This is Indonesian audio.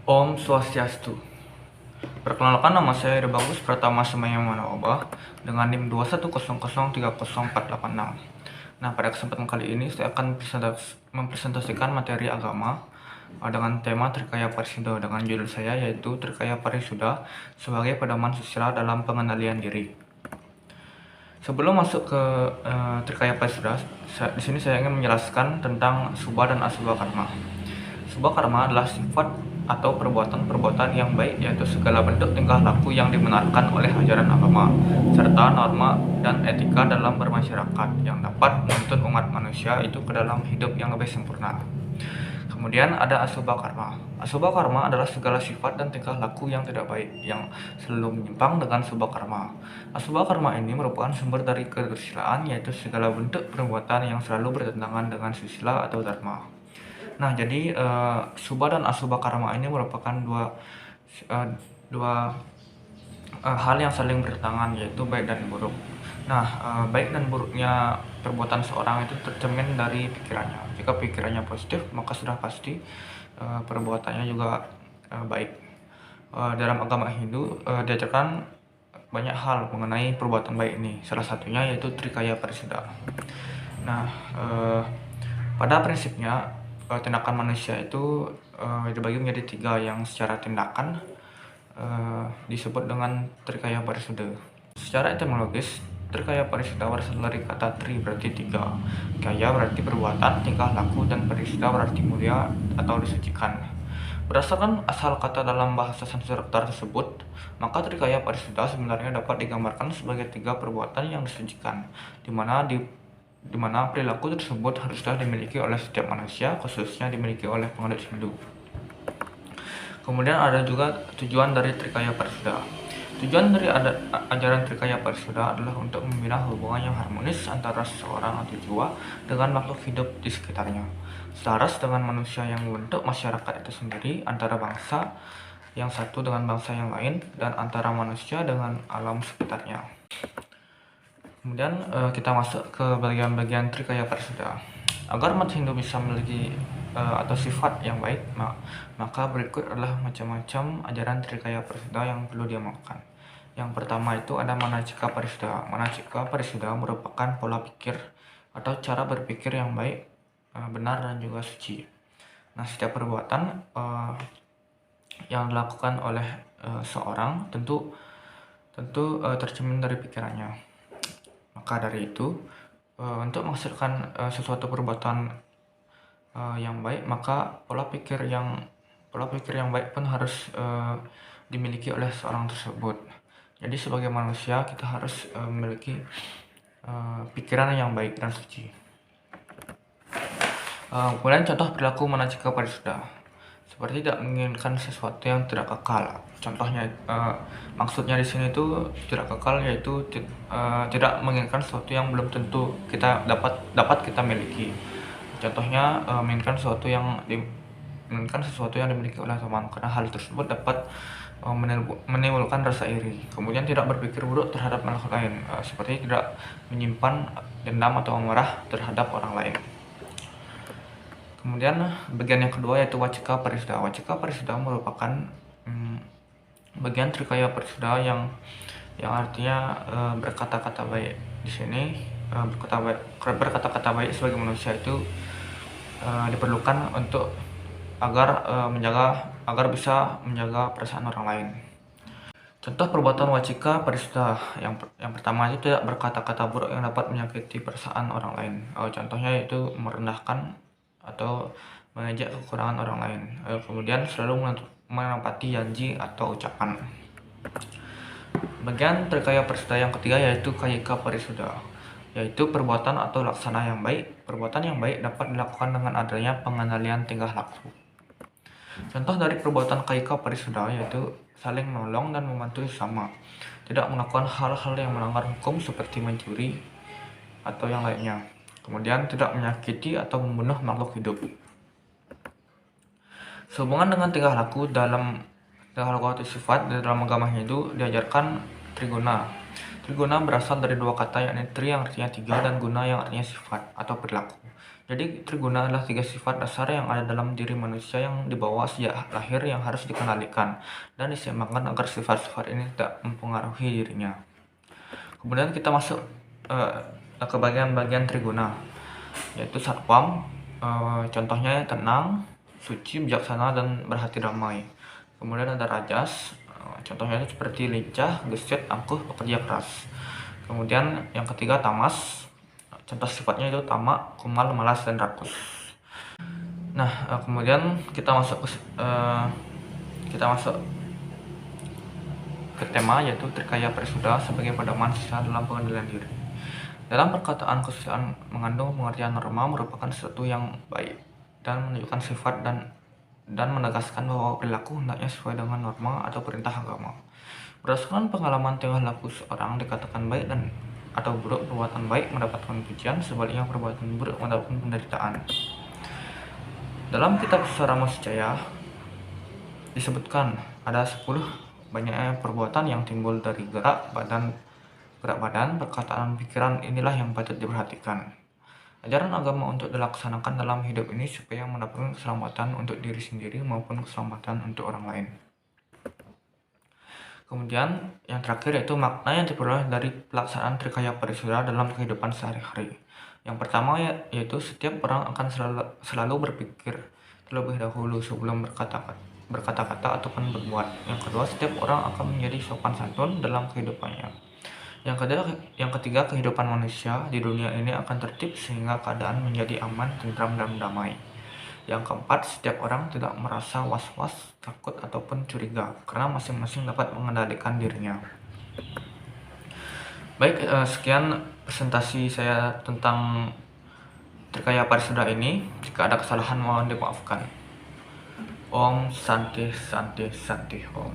Om Swastiastu. Perkenalkan, nama saya Ida Bagus Pratama Semaya Manaoba dengan NIM 210030486. Nah, pada kesempatan kali ini saya akan mempresentasikan materi agama dengan tema Trikaya Parisudha dengan judul saya yaitu Trikaya Parisudha sebagai pedoman susila dalam pengendalian diri. Sebelum masuk ke Trikaya Parisudha, di sini saya ingin menjelaskan tentang subha dan asubha karma. Subha karma adalah sifat atau perbuatan-perbuatan yang baik, yaitu segala bentuk tingkah laku yang dibenarkan oleh ajaran agama, serta norma dan etika dalam bermasyarakat yang dapat menuntun umat manusia itu ke dalam hidup yang lebih sempurna. Kemudian ada asubha karma. Asubha karma adalah segala sifat dan tingkah laku yang tidak baik, yang selalu menyimpang dengan subha karma. Asubha karma ini merupakan sumber dari kesusilaan, yaitu segala bentuk perbuatan yang selalu bertentangan dengan susila atau dharma. Nah, jadi subha dan asubha karma ini merupakan dua hal yang saling bertentangan, yaitu baik dan buruk. Nah, baik dan buruknya perbuatan seorang itu tercermin dari pikirannya. Jika pikirannya positif, maka sudah pasti perbuatannya juga baik. Dalam agama Hindu diajarkan banyak hal mengenai perbuatan baik ini. Salah satunya yaitu Trikaya Parisudha. Nah, pada prinsipnya tindakan manusia itu dibagi menjadi tiga yang secara tindakan disebut dengan Trikaya Parisudha. Secara etimologis, Trikaya Parisudha berasal dari kata tri berarti tiga, kaya berarti perbuatan, tingkah laku, dan parisudha berarti mulia atau disucikan. Berdasarkan asal kata dalam bahasa Sanskerta tersebut, maka Trikaya Parisudha sebenarnya dapat digambarkan sebagai tiga perbuatan yang disucikan, di mana perilaku tersebut haruslah dimiliki oleh setiap manusia, khususnya dimiliki oleh penganut Hindu. Kemudian ada juga tujuan dari Trikaya Parisudha. Tujuan dari ajaran Trikaya Parisudha adalah untuk membina hubungan yang harmonis antara seseorang atau jiwa dengan makhluk hidup di sekitarnya, selaras dengan manusia yang membentuk masyarakat itu sendiri, antara bangsa yang satu dengan bangsa yang lain, dan antara manusia dengan alam sekitarnya. Kemudian kita masuk ke bagian-bagian Trikaya Parisudha. Agar umat Hindu bisa memiliki atau sifat yang baik, maka berikut adalah macam-macam ajaran Trikaya Parisudha yang perlu diamalkan. Yang pertama itu ada Manacika Parisudha. Manacika Parisudha merupakan pola pikir atau cara berpikir yang baik, benar, dan juga suci. Nah, setiap perbuatan yang dilakukan oleh seorang tentu tercermin dari pikirannya. Maka dari itu, untuk menghasilkan sesuatu perbuatan yang baik, maka pola pikir yang baik pun harus dimiliki oleh seorang tersebut. Jadi sebagai manusia kita harus memiliki pikiran yang baik dan suci. Kemudian contoh perilaku Manacika Parisudha, seperti tidak menginginkan sesuatu yang tidak kekal. Contohnya, maksudnya di sini itu tidak kekal, yaitu tidak menginginkan sesuatu yang belum tentu kita dapat kita miliki. Contohnya, menginginkan sesuatu yang dimiliki oleh teman, karena hal tersebut dapat menimbulkan rasa iri. Kemudian tidak berpikir buruk terhadap makhluk lain, seperti tidak menyimpan dendam atau amarah terhadap orang lain. Kemudian bagian yang kedua yaitu Wacika Parisudha. Wacika Parisudha merupakan bagian Trikaya Parisudha yang artinya berkata-kata baik. Di sini berkata-kata baik sebagai manusia itu diperlukan untuk agar bisa menjaga perasaan orang lain. Contoh perbuatan Wacika Parisudha yang pertama itu tidak berkata-kata buruk yang dapat menyakiti perasaan orang lain. Contohnya yaitu merendahkan atau mengejek kekurangan orang lain. Kemudian selalu menepati janji atau ucapan. Bagian Trikaya Parisudha yang ketiga yaitu Kayika Parisudha, yaitu perbuatan atau laksana yang baik. Perbuatan yang baik dapat dilakukan dengan adanya pengendalian tingkah laku. Contoh dari perbuatan Kayika Parisudha yaitu saling menolong dan membantu sesama, tidak melakukan hal-hal yang melanggar hukum seperti mencuri atau yang lainnya. Kemudian tidak menyakiti atau membunuh makhluk hidup. Sehubungan dengan tingkah laku atau sifat dalam agama Hindu diajarkan triguna. Triguna berasal dari dua kata, yakni tri yang artinya tiga dan guna yang artinya sifat atau perilaku. Jadi triguna adalah 3 sifat dasar yang ada dalam diri manusia yang dibawa sejak lahir yang harus dikendalikan dan diseimbangkan agar sifat-sifat ini tidak mempengaruhi dirinya. Kemudian kita masuk ke bagian-bagian triguna, yaitu satwam, contohnya tenang, suci, bijaksana, dan berhati damai. Kemudian ada rajas, contohnya seperti lincah, gesit, angkuh, pekerja keras. Kemudian yang ketiga tamas, contoh sifatnya itu tamak, kumal, malas, dan rakus. Nah, kemudian kita masuk ke tema, yaitu trikaya parisuda sebagai pedoman sisa dalam pengendalian diri. Dalam perkataan kesusahan mengandung pengertian norma merupakan sesuatu yang baik dan menunjukkan sifat dan menegaskan bahwa perilaku hendaknya sesuai dengan norma atau perintah agama. Berdasarkan pengalaman tingkah laku seorang dikatakan baik dan atau buruk, perbuatan baik mendapatkan pujian, sebaliknya perbuatan buruk mendapatkan penderitaan. Dalam kitab Sara Muscaya disebutkan ada 10 banyaknya perbuatan yang timbul dari gerak badan, perkataan, pikiran. Inilah yang patut diperhatikan. Ajaran agama untuk dilaksanakan dalam hidup ini supaya mendapatkan keselamatan untuk diri sendiri maupun keselamatan untuk orang lain. Kemudian yang terakhir yaitu makna yang diperoleh dari pelaksanaan trikaya parisuda dalam kehidupan sehari-hari. Yang pertama yaitu setiap orang akan selalu berpikir terlebih dahulu sebelum berkata-kata ataupun berbuat. Yang kedua, setiap orang akan menjadi sopan santun dalam kehidupannya. Yang ketiga, kehidupan manusia di dunia ini akan tertib sehingga keadaan menjadi aman, tentram, dan damai. Yang keempat, setiap orang tidak merasa was-was, takut, ataupun curiga karena masing-masing dapat mengendalikan dirinya. Baik, sekian presentasi saya tentang trikaya parisuda ini. Jika ada kesalahan mohon dimaafkan. Om Santi Santi Santi Om.